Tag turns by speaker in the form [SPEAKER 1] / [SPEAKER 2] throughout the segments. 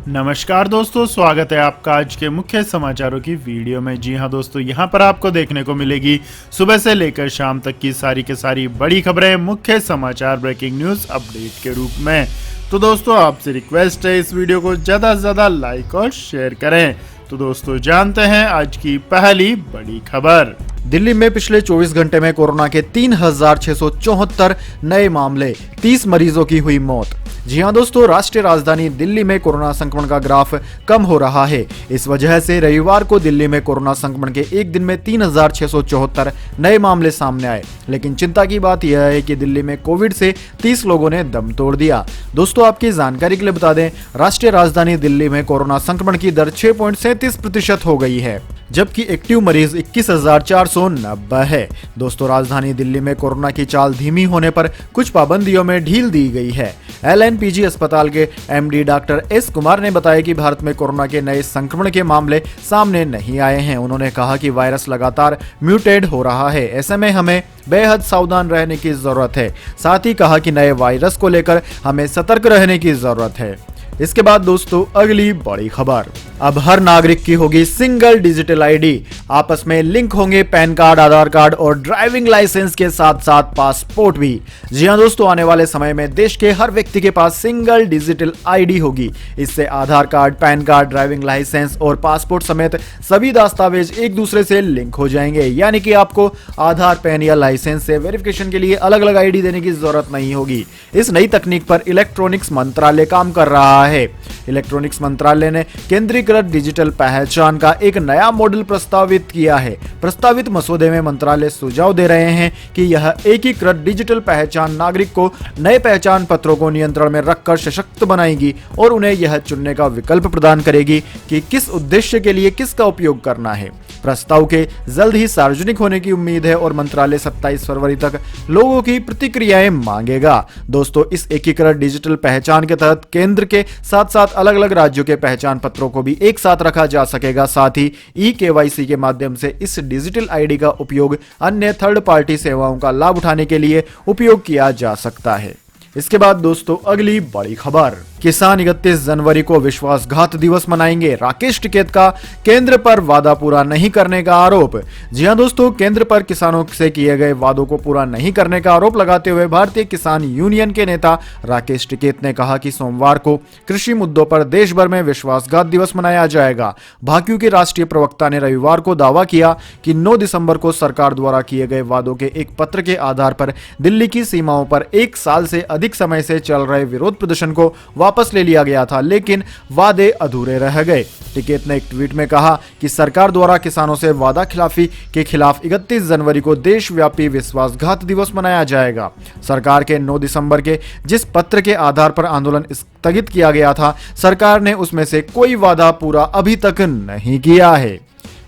[SPEAKER 1] नमस्कार दोस्तों, स्वागत है आपका आज के मुख्य समाचारों की वीडियो में। जी हां दोस्तों, यहां पर आपको देखने को मिलेगी सुबह से लेकर शाम तक की सारी के सारी बड़ी खबरें, मुख्य समाचार, ब्रेकिंग न्यूज अपडेट के रूप में। तो दोस्तों आपसे रिक्वेस्ट है इस वीडियो को ज़्यादा से ज़्यादा लाइक और शेयर करें। तो दोस्तों जानते हैं आज की पहली बड़ी खबर।
[SPEAKER 2] दिल्ली में पिछले 24 घंटे में कोरोना के 3,674 नए मामले, 30 मरीजों की हुई मौत। जी हां दोस्तों, राष्ट्रीय राजधानी दिल्ली में कोरोना संक्रमण का ग्राफ कम हो रहा है। इस वजह से रविवार को दिल्ली में कोरोना संक्रमण के एक दिन में 3,674 नए मामले सामने आए। लेकिन चिंता की बात यह है कि दिल्ली में कोविड से 30 लोगों ने दम तोड़ दिया। दोस्तों आपकी जानकारी के लिए बता दें, राष्ट्रीय राजधानी दिल्ली में कोरोना संक्रमण की दर 6.37% हो गई है, जबकि एक्टिव मरीज 21,490 है। दोस्तों राजधानी दिल्ली में कोरोना की चाल धीमी होने पर कुछ पाबंदियों में ढील दी गई है। एलएनपीजी अस्पताल के एमडी डॉक्टर एस कुमार ने बताया कि भारत में कोरोना के नए संक्रमण के मामले सामने नहीं आए हैं। उन्होंने कहा कि वायरस लगातार म्यूटेट हो रहा है, ऐसे में हमें बेहद सावधान रहने की जरूरत है। साथ ही कहा कि नए वायरस को लेकर हमें सतर्क रहने की जरूरत है। इसके बाद दोस्तों अगली बड़ी खबर, अब हर नागरिक की होगी सिंगल डिजिटल आईडी। आपस में लिंक होंगे पैन कार्ड, आधार कार्ड और ड्राइविंग लाइसेंस के साथ साथ पासपोर्ट भी। जी हां दोस्तों, आने वाले समय में देश के हर व्यक्ति के पास सिंगल डिजिटल आईडी होगी। इससे Aadhaar card, PAN card, driving licence और पासपोर्ट समेत सभी दस्तावेज एक दूसरे से लिंक हो जाएंगे। यानी कि आपको आधार, पैन या लाइसेंस से वेरिफिकेशन के लिए अलग अलग आईडी देने की जरूरत नहीं होगी। इस नई तकनीक पर इलेक्ट्रॉनिक्स मंत्रालय काम कर रहा है। इलेक्ट्रॉनिक्स मंत्रालय ने केंद्रीकृत डिजिटल पहचान का एक नया मॉडल प्रस्तावित किया है। प्रस्तावित मसौदे में मंत्रालय सुझाव दे रहे हैं कि यह एकीकृत डिजिटल पहचान नागरिक को नए पहचान पत्रों को नियंत्रण में रखकर सशक्त बनाएगी और उन्हें यह चुनने का विकल्प प्रदान करेगी कि किस उद्देश्य के लिए किसका उपयोग करना है। प्रस्ताव के जल्द ही सार्वजनिक होने की उम्मीद है और मंत्रालय 27 फरवरी तक लोगों की प्रतिक्रियाएं मांगेगा। दोस्तों इस एकीकृत डिजिटल पहचान के तहत केंद्र के साथ साथ अलग अलग राज्यों के पहचान पत्रों को भी एक साथ रखा जा सकेगा। साथ ही ई-केवाईसी के माध्यम से इस डिजिटल आईडी का उपयोग अन्य थर्ड पार्टी सेवाओं का लाभ उठाने के लिए उपयोग किया जा सकता है। इसके बाद दोस्तों अगली बड़ी खबर, किसान 31 जनवरी को विश्वासघात दिवस मनाएंगे। राकेश टिकैत का केंद्र पर वादा पूरा नहीं करने का आरोप। जी हां दोस्तों, केंद्र पर किसानों से किए गए वादों को पूरा नहीं करने का आरोप लगाते हुए भारतीय किसान यूनियन के नेता राकेश टिकैत ने कहा कि सोमवार को कृषि मुद्दों पर देश भर में विश्वासघात दिवस मनाया जाएगा। भाजपा के राष्ट्रीय प्रवक्ता ने रविवार को दावा किया कि 9 दिसंबर को सरकार द्वारा किए गए वादों के एक पत्र के आधार पर दिल्ली की सीमाओं पर 1 साल से अधिक समय से चल रहे विरोध प्रदर्शन को वापस ले लिया गया था, लेकिन वादे अधूरे रह गए। टिकैत ने एक ट्वीट में कहा कि सरकार द्वारा किसानों से वादा खिलाफी के खिलाफ 31 जनवरी को देशव्यापी विश्वासघात दिवस मनाया जाएगा। सरकार के 9 दिसंबर के जिस पत्र के आधार पर आंदोलन स्थगित किया गया था, सरकार ने उसमें से कोई वादा पूरा अभी तक नहीं किया है।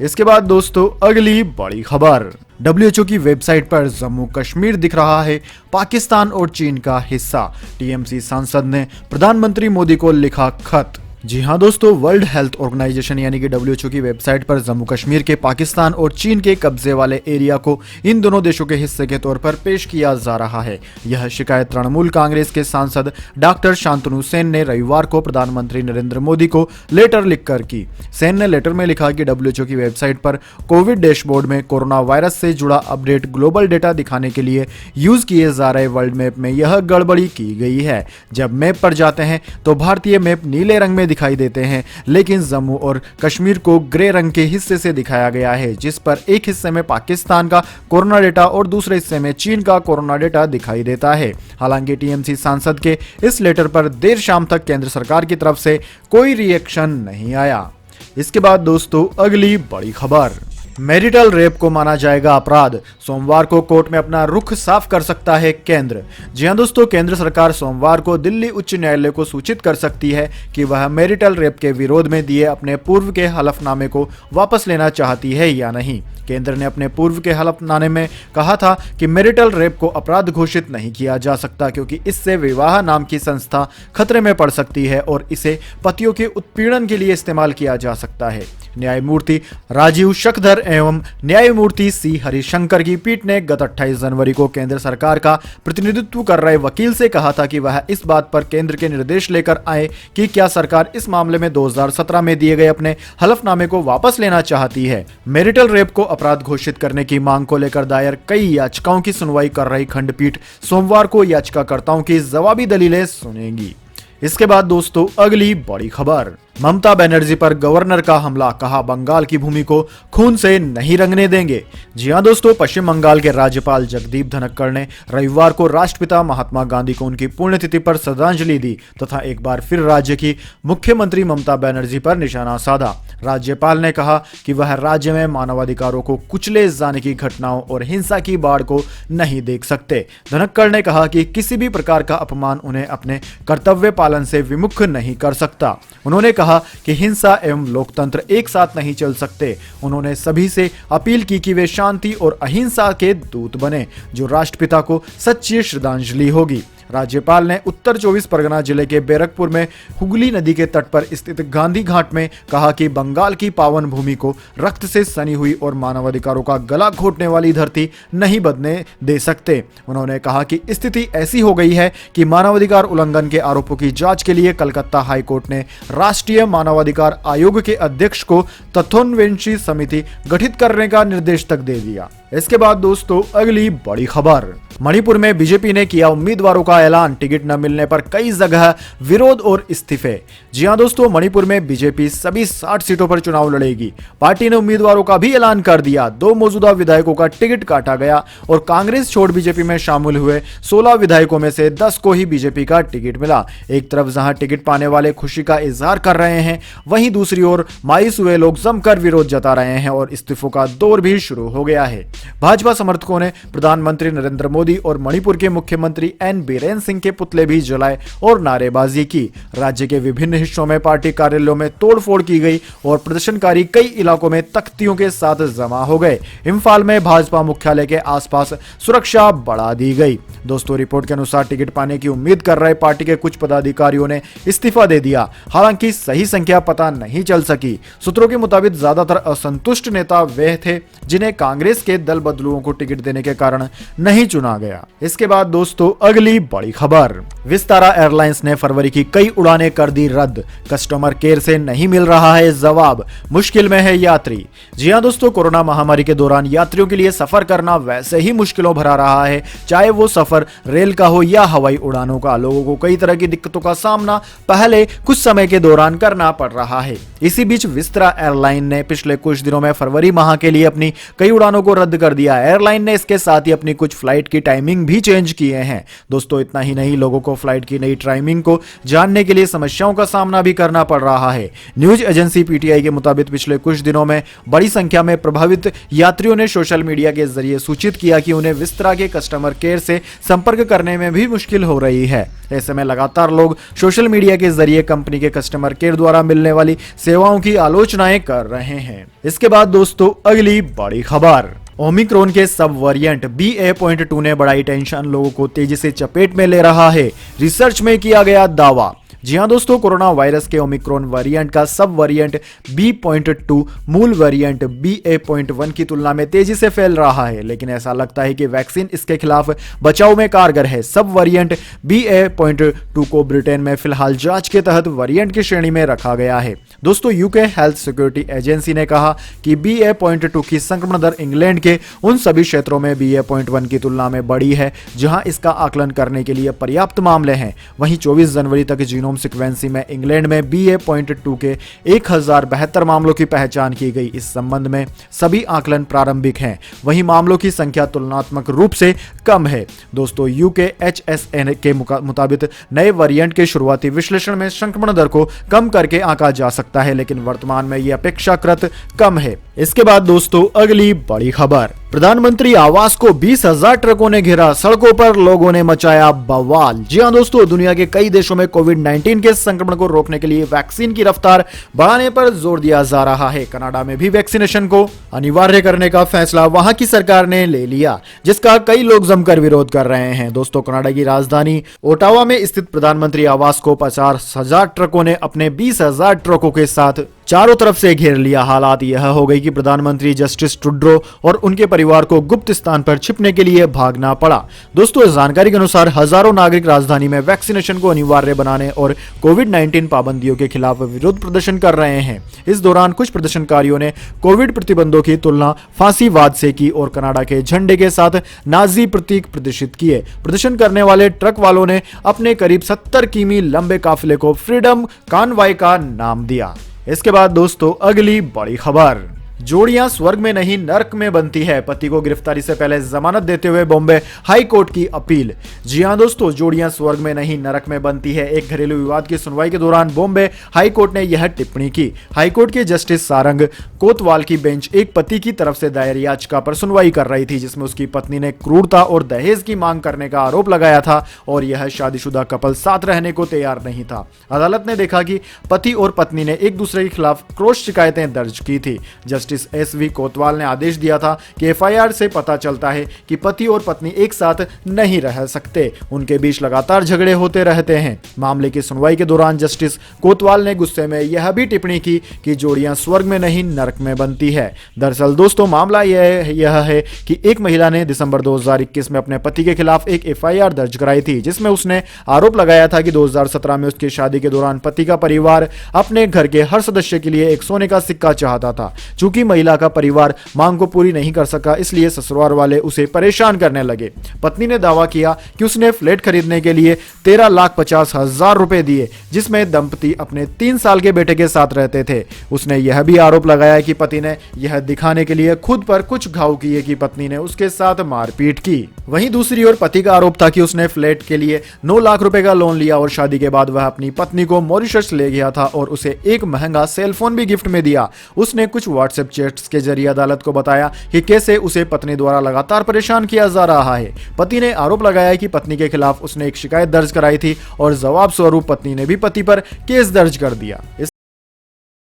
[SPEAKER 2] इसके बाद दोस्तों अगली बड़ी खबर, WHO की वेबसाइट पर जम्मू कश्मीर दिख रहा है पाकिस्तान और चीन का हिस्सा। टीएमसी सांसद ने प्रधानमंत्री मोदी को लिखा खत। जी हां दोस्तों, वर्ल्ड हेल्थ ऑर्गेनाइजेशन यानी कि WHO की वेबसाइट पर जम्मू कश्मीर के पाकिस्तान और चीन के कब्जे वाले एरिया को इन दोनों देशों के हिस्से के तौर पर पेश किया जा रहा है। यह शिकायत तृणमूल कांग्रेस के सांसद डॉक्टर शांतनु सेन ने रविवार को प्रधानमंत्री नरेंद्र मोदी को लेटर लिखकर की। सेन ने लेटर में लिखा कि WHO की वेबसाइट पर कोविड डैशबोर्ड में कोरोना वायरस से जुड़ा अपडेट ग्लोबल डेटा दिखाने के लिए यूज किए जा रहे वर्ल्ड मैप में यह गड़बड़ी की गई है। जब मैप पर जाते हैं तो भारतीय मैप नीले रंग में दिखाई देते हैं, लेकिन जम्मू और कश्मीर को ग्रे रंग के हिस्से से दिखाया गया है, जिस पर एक हिस्से में पाकिस्तान का कोरोना डेटा और दूसरे हिस्से में चीन का कोरोना डेटा दिखाई देता है। हालांकि टीएमसी सांसद के इस लेटर पर देर शाम तक केंद्र सरकार की तरफ से कोई रिएक्शन नहीं आया। इसके बाद दोस्तों अगली बड़ी खबर, मैरिटल रेप को माना जाएगा अपराध। सोमवार को कोर्ट में अपना रुख साफ कर सकता है केंद्र। जी हां दोस्तों, केंद्र सरकार सोमवार को दिल्ली उच्च न्यायालय को सूचित कर सकती है कि वह मैरिटल रेप के विरोध में दिए अपने पूर्व के हलफनामे को वापस लेना चाहती है या नहीं। केंद्र ने अपने पूर्व के हलफनामे में कहा था कि मैरिटल रेप को अपराध घोषित नहीं किया जा सकता, क्योंकि इससे विवाह नाम की संस्था खतरे में पड़ सकती है और इसे पतियों के उत्पीड़न के लिए इस्तेमाल किया जा सकता है। न्यायमूर्ति राजीव शखधर एवं न्यायमूर्ति सी हरिशंकर की पीठ ने गत 28 जनवरी को केंद्र सरकार का प्रतिनिधित्व कर रहे वकील से कहा था कि वह इस बात पर केंद्र के निर्देश लेकर आए कि क्या सरकार इस मामले में 2017 में दिए गए अपने हलफनामे को वापस लेना चाहती है। मैरिटल रेप को अपराध घोषित करने की मांग को लेकर दायर कई याचिकाओं की सुनवाई कर रही खंडपीठ सोमवार को याचिकाकर्ताओं की जवाबी दलीलें सुनेगी। इसके बाद दोस्तों अगली बड़ी खबर, ममता बनर्जी पर गवर्नर का हमला, कहा बंगाल की भूमि को खून से नहीं रंगने देंगे। जी हां दोस्तों, पश्चिम बंगाल के राज्यपाल जगदीप धनखड़ ने रविवार को राष्ट्रपिता महात्मा गांधी को उनकी पुण्यतिथि पर श्रद्धांजलि दी तथा एक बार फिर राज्य की मुख्यमंत्री ममता बनर्जी पर निशाना साधा। राज्यपाल ने कहा कि वह राज्य में मानवाधिकारों को कुचले जाने की घटनाओं और हिंसा की बाढ़ को नहीं देख सकते। धनखड़ ने कहा कि किसी भी प्रकार का अपमान उन्हें अपने कर्तव्य पालन से विमुख नहीं कर सकता। उन्होंने कहा कि हिंसा एवं लोकतंत्र एक साथ नहीं चल सकते। उन्होंने सभी से अपील की कि वे शांति और अहिंसा के दूत बने, जो राष्ट्रपिता को सच्ची श्रद्धांजलि होगी। राज्यपाल ने उत्तर 24 परगना जिले के बैरकपुर में हुगली नदी के तट पर स्थित गांधी घाट में कहा कि बंगाल की पावन भूमि को रक्त से सनी हुई और मानवाधिकारों का गला घोटने वाली धरती नहीं बदलने दे सकते। उन्होंने कहा कि स्थिति ऐसी हो गई है कि मानवाधिकार उल्लंघन के आरोपों की जांच के लिए कलकत्ता हाईकोर्ट ने राष्ट्रीय मानवाधिकार आयोग के अध्यक्ष को तथ्योन्वेषी समिति गठित करने का निर्देश तक दे दिया। इसके बाद दोस्तों अगली बड़ी खबर, मणिपुर में बीजेपी ने किया उम्मीदवारों का ऐलान, टिकट न मिलने पर कई जगह विरोध और इस्तीफे। जी हां दोस्तों, मणिपुर में बीजेपी सभी 60 सीटों पर चुनाव लड़ेगी। पार्टी ने उम्मीदवारों का भी ऐलान कर दिया। 2 मौजूदा विधायकों का टिकट काटा गया और कांग्रेस छोड़ बीजेपी में शामिल हुए 16 विधायकों में से 10 को ही बीजेपी का टिकट मिला। एक तरफ जहां टिकट पाने वाले खुशी का इजहार कर रहे हैं, वहीं दूसरी ओर मायूस हुए लोग जमकर विरोध जता रहे हैं और इस्तीफों का दौर भी शुरू हो गया है। भाजपा समर्थकों ने प्रधानमंत्री नरेंद्र मोदी और मणिपुर के मुख्यमंत्री एन बीरेन सिंह के पुतले भी जलाए और नारेबाजी की। राज्य के विभिन्न हिस्सों में पार्टी कार्यालयों में तोड़फोड़ की गई और प्रदर्शनकारी कई इलाकों में तख्तियों के साथ जमा हो गए। इम्फाल में भाजपा मुख्यालय के आसपास सुरक्षा बढ़ा दी गई। दोस्तों, रिपोर्ट के अनुसार टिकट पाने की उम्मीद कर रहे पार्टी के कुछ पदाधिकारियों ने इस्तीफा दे दिया। हालांकि सही संख्या पता नहीं चल सकी। सूत्रों के मुताबिक ज्यादातर असंतुष्ट नेता वे थे जिन्हें कांग्रेस के दल बदलुओं को टिकट देने के कारण नहीं चुना गया। इसके बाद दोस्तों अगली बड़ी खबर, विस्तारा एयरलाइंस ने फरवरी की कई उड़ानें कर दी रद्द, कस्टमर केयर से नहीं मिल रहा है जवाब, मुश्किल में है यात्री। जी हां दोस्तों, कोरोना महामारी के दौरान यात्रियों के लिए सफर करना वैसे ही मुश्किलों भरा रहा है, चाहे वो सफर रेल का हो या हवाई उड़ानों का। लोगों को कई तरह की दिक्कतों का सामना पहले कुछ समय के दौरान करना पड़ रहा है। इसी बीच विस्तारा एयरलाइन ने पिछले कुछ दिनों में फरवरी माह के लिए अपनी कई उड़ानों को रद्द कर दिया। एयरलाइन ने इसके साथ ही अपनी कुछ फ्लाइट की टाइमिंग भी चेंज किए हैं। दोस्तों, इतना ही नहीं, लोगों को फ्लाइट की नई टाइमिंग को जानने के लिए समस्याओं का सामना भी करना पड़ रहा है। न्यूज एजेंसी पीटीआई के मुताबिक पिछले कुछ दिनों में बड़ी संख्या में प्रभावित यात्रियों ने सोशल मीडिया के जरिए सूचित किया कि उन्हें विस्तारा के कस्टमर केयर से संपर्क करने में भी मुश्किल हो रही है। ऐसे में लगातार लोग सोशल मीडिया के जरिए कंपनी के कस्टमर केयर द्वारा मिलने वाली सेवाओं की आलोचनाएं कर रहे हैं। इसके बाद दोस्तों अगली बड़ी खबर, ओमिक्रॉन के सब वेरिएंट BA.2 ने बढ़ाई टेंशन, लोगों को तेजी से चपेट में ले रहा है, रिसर्च में किया गया दावा। जी हां दोस्तों, कोरोना वायरस के ओमिक्रॉन वेरिएंट का सब वेरिएंट B.2 मूल वेरिएंट BA.1 की तुलना में तेजी से फैल रहा है, लेकिन ऐसा लगता है कि वैक्सीन इसके खिलाफ बचाव में कारगर है। सब वेरिएंट BA.2 को ब्रिटेन में फिलहाल जांच के तहत वेरिएंट की श्रेणी में रखा गया है। दोस्तों, यूके हेल्थ सिक्योरिटी एजेंसी ने कहा कि BA.2 की संक्रमण दर इंग्लैंड के उन सभी क्षेत्रों में BA.1 की तुलना में बड़ी है जहां इसका आकलन करने के लिए पर्याप्त मामले हैं। वहीं 24 जनवरी तक जीनोम सीक्वेंसिंग में इंग्लैंड में BA.2 के 1072 मामलों की पहचान की गई। इस संबंध में सभी आकलन प्रारंभिक हैं, वहीं मामलों की संख्या तुलनात्मक रूप से कम है। दोस्तों, यूके HSN के मुताबिक नए वेरिएंट के शुरुआती विश्लेषण में संक्रमण दर को कम करके आंका जा सकता है, लेकिन वर्तमान में यह अपेक्षाकृत कम है। इसके बाद दोस्तों अगली बड़ी खबर, प्रधानमंत्री आवास को 20,000 ट्रकों ने घेरा, सड़कों पर लोगों ने मचाया बवाल। जी हां दोस्तों, दुनिया के कई देशों में कोविड-19 के संक्रमण को रोकने के लिए वैक्सीन की रफ्तार बढ़ाने पर जोर दिया जा रहा है। कनाडा में भी वैक्सीनेशन को अनिवार्य करने का फैसला वहां की सरकार ने ले लिया, जिसका कई लोग जमकर विरोध कर रहे हैं। दोस्तों, कनाडा की राजधानी ओटावा में स्थित प्रधानमंत्री आवास को 50,000 ट्रकों ने अपने 20,000 ट्रकों के साथ चारों तरफ से घेर लिया। हालात यह हो गई कि प्रधानमंत्री जस्टिस ट्रूडो और उनके परिवार को गुप्त स्थान पर छिपने के लिए भागना पड़ा। दोस्तों, इस जानकारी के अनुसार हजारों नागरिक राजधानी में वैक्सीनेशन को अनिवार्य बनाने और कोविड-19 पाबंदियों के खिलाफ विरोध प्रदर्शन कर रहे हैं। इस दौरान कुछ प्रदर्शनकारियों ने कोविड प्रतिबंधों की तुलना फांसीवाद से की और कनाडा के झंडे के साथ नाजी प्रतीक प्रदर्शित किए। प्रदर्शन करने वाले ट्रक वालों ने अपने करीब 70 किमी लंबे काफिले को फ्रीडम कॉन्वॉय का नाम दिया। इसके बाद दोस्तों, अगली बड़ी खबर, जोड़ियां स्वर्ग में नहीं नर्क में बनती है, पति को गिरफ्तारी से पहले जमानत देते हुए बॉम्बे हाई कोर्ट की अपील। जी हां दोस्तों, जोड़ियां स्वर्ग में नहीं नरक में बनती है। एक घरेलू विवाद की सुनवाई के दौरान बॉम्बे हाई कोर्ट ने यह टिप्पणी की। हाई कोर्ट के जस्टिस सारंग कोतवाल की बेंच एक पति की तरफ से दायर याचिका पर सुनवाई कर रही थी, जिसमें उसकी पत्नी ने क्रूरता और दहेज की मांग करने का आरोप लगाया था और यह शादीशुदा कपल साथ रहने को तैयार नहीं था। अदालत ने देखा कि पति और पत्नी ने एक दूसरे के खिलाफ क्रॉस शिकायतें दर्ज की थी। जस्टिस एसवी कोतवाल ने आदेश दिया था कि एफआईआर से पता चलता है कि पति और पत्नी एक साथ नहीं रह सकते, उनके बीच लगातार झगड़े होते रहते हैं। मामले की सुनवाई के दौरान जस्टिस कोतवाल ने गुस्से में यह भी टिप्पणी की कि जोड़ियां स्वर्ग में नहीं नरक में बनती है। दरअसल दोस्तों, मामला यह है कि एक महिला ने दिसंबर 2021 में अपने पति के खिलाफ एक एफआईआर दर्ज कराई थी, जिसमें उसने आरोप लगाया था कि 2017 में उसकी शादी के दौरान पति का परिवार अपने घर के हर सदस्य के लिए एक सोने का सिक्का चाहता था। चूंकि महिला का परिवार मांग को पूरी नहीं कर सका, इसलिए ससुराल वाले उसे परेशान करने लगे। पत्नी ने दावा किया कि उसने फ्लैट खरीदने के लिए 13,50,000 रुपए दिए, जिसमें दंपति अपने 3 साल के बेटे के साथ रहते थे। उसने यह भी आरोप लगाया कि पति ने यह दिखाने के लिए खुद पर कुछ घाव किए कि पत्नी ने उसके साथ मारपीट की। वहीं दूसरी ओर पति का आरोप था कि उसने फ्लैट के लिए 9 लाख रुपए का लोन लिया और शादी के बाद वह अपनी पत्नी को मॉरिशस ले गया था और उसे एक महंगा सेलफोन भी गिफ्ट में दिया। उसने कुछ व्हाट्सएप चैट्स के जरिए अदालत को बताया कि कैसे उसे पत्नी द्वारा लगातार परेशान किया जा रहा है। पति ने आरोप लगाया कि पत्नी के खिलाफ उसने एक शिकायत दर्ज कराई थी और जवाब स्वरूप पत्नी ने भी पति पर केस दर्ज कर दिया।